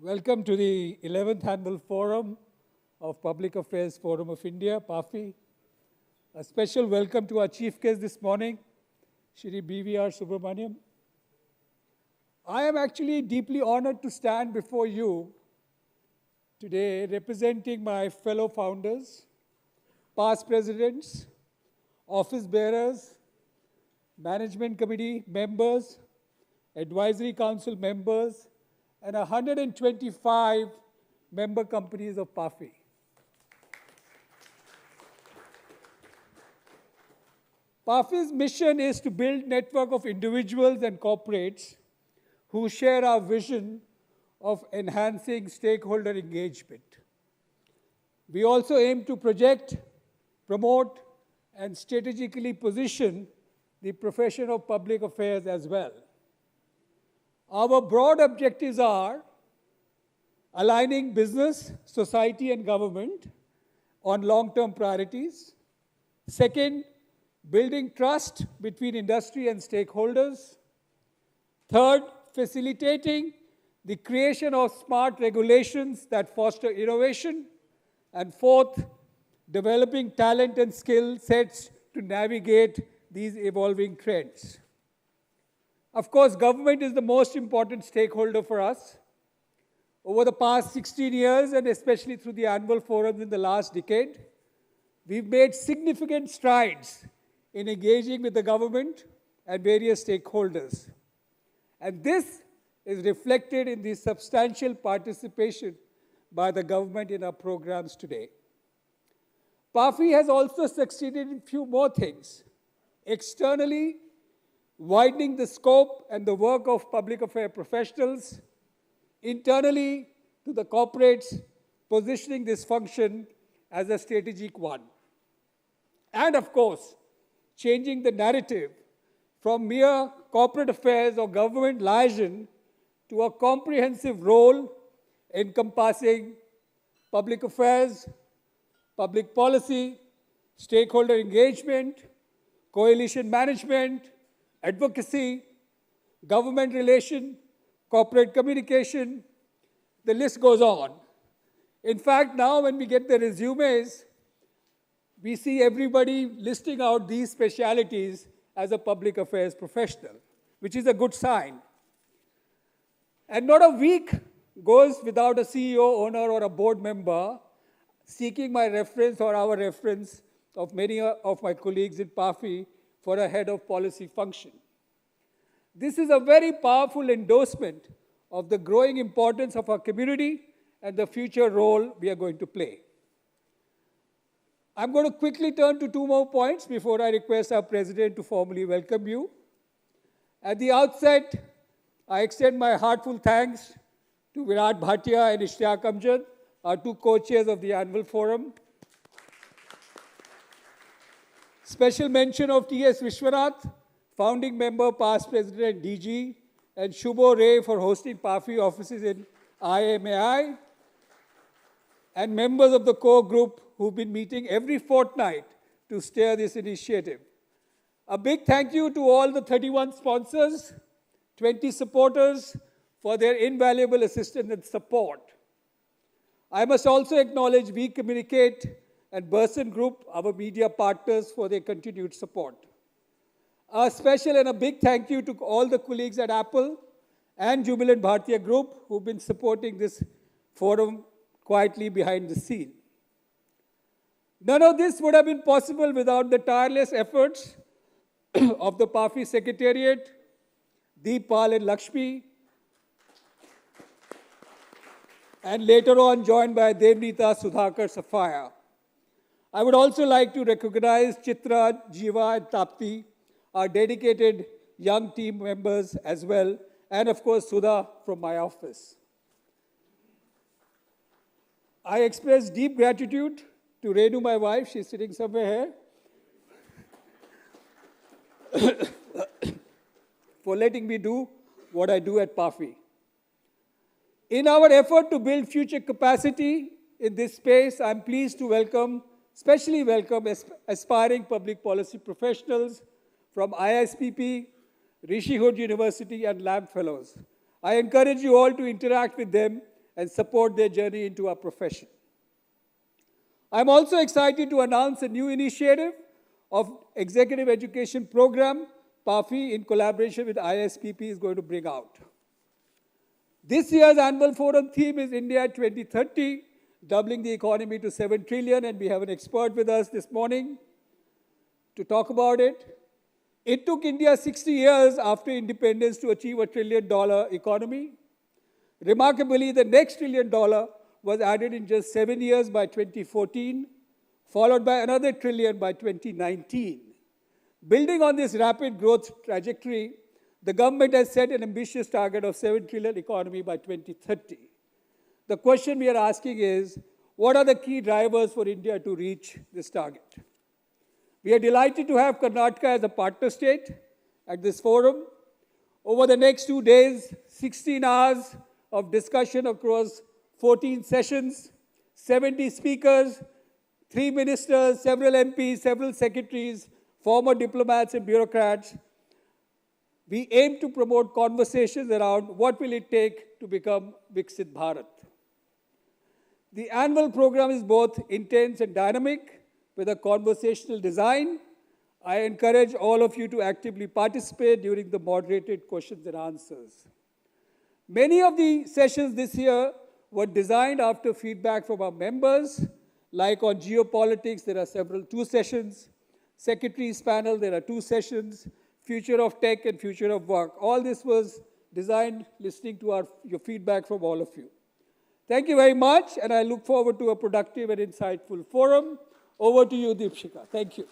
Welcome to the 11th Annual Forum of Public Affairs Forum of India, PAFI. A special welcome to our chief guest this morning, Shri B.V.R. Subramaniam. I am actually deeply honored to stand before you today representing my fellow founders, past presidents, office bearers, management committee members, advisory council members, and 125 member companies of PAFI. PAFI's mission is to build a network of individuals and corporates who share our vision of enhancing stakeholder engagement. We also aim to project, promote, and strategically position the profession of public affairs as well. Our broad objectives are aligning business, society, and government on long-term priorities. Second, building trust between industry and stakeholders. Third, facilitating the creation of smart regulations that foster innovation. And fourth, developing talent and skill sets to navigate these evolving trends. Of course, government is the most important stakeholder for us. Over the past 16 years, and especially through the annual forums in the last decade, we've made significant strides in engaging with the government and various stakeholders. And this is reflected in the substantial participation by the government in our programs today. PAFI has also succeeded in a few more things. Externally, widening the scope and the work of public affairs professionals. Internally, to the corporates, positioning this function as a strategic one. And of course, changing the narrative from mere corporate affairs or government liaison to a comprehensive role encompassing public affairs, public policy, stakeholder engagement, coalition management, advocacy, government relation, corporate communication, the list goes on. In fact, now when we get the resumes, we see everybody listing out these specialities as a public affairs professional, which is a good sign. And not a week goes without a CEO, owner, or a board member seeking my reference or our reference of many of my colleagues in PAFI for a head of policy function. This is a very powerful endorsement of the growing importance of our community and the future role we are going to play. I'm going to quickly turn to two more points before I request our president to formally welcome you. At the outset, I extend my heartfelt thanks to Virat Bhatia and Ishtiyaq Amjad, our two co-chairs of the annual forum. Special mention of T.S. Vishwanath, founding member, past president, DG, and Shubho Ray for hosting PAFI offices in IMAI, and members of the core group who've been meeting every fortnight to steer this initiative. A big thank you to all the 31 sponsors, 20 supporters for their invaluable assistance and support. I must also acknowledge We Communicate and Burson Group, our media partners, for their continued support. A special and a big thank you to all the colleagues at Apple and Jubilant Bhartiya Group who've been supporting this forum quietly behind the scene. None of this would have been possible without the tireless efforts of the PAFI Secretariat, Deep Pal and Lakshmi, and later on joined by Devnita, Sudhakar, Safaya. I would also like to recognize Chitra, Jiva, and Tapti, our dedicated young team members as well, and of course Sudha from my office. I express deep gratitude to Renu, my wife, she's sitting somewhere here, for letting me do what I do at PAFI. In our effort to build future capacity in this space, I'm pleased to especially welcome aspiring public policy professionals from ISPP, Rishi Hood University, and Lab Fellows. I encourage you all to interact with them and support their journey into our profession. I'm also excited to announce a new initiative of Executive Education Program, PAFI, in collaboration with ISPP, is going to bring out. This year's annual forum theme is India 2030, doubling the economy to 7 trillion, and we have an expert with us this morning to talk about it. It took India 60 years after independence to achieve a $1 trillion economy. Remarkably, the next $1 trillion was added in just 7 years by 2014, followed by another $1 trillion by 2019. Building on this rapid growth trajectory, the government has set an ambitious target of 7 trillion economy by 2030. The question we are asking is, what are the key drivers for India to reach this target? We are delighted to have Karnataka as a partner state at this forum. Over the next 2 days, 16 hours of discussion across 14 sessions, 70 speakers, 3 ministers, several MPs, several secretaries, former diplomats and bureaucrats. We aim to promote conversations around what will it take to become Viksit Bharat. The annual program is both intense and dynamic with a conversational design. I encourage all of you to actively participate during the moderated questions and answers. Many of the sessions this year were designed after feedback from our members, like on geopolitics, there are 2 sessions. Secretaries panel, there are 2 sessions. Future of tech and future of work. All this was designed listening to your feedback from all of you. Thank you very much, and I look forward to a productive and insightful forum. Over to you, Deepshika. Thank you.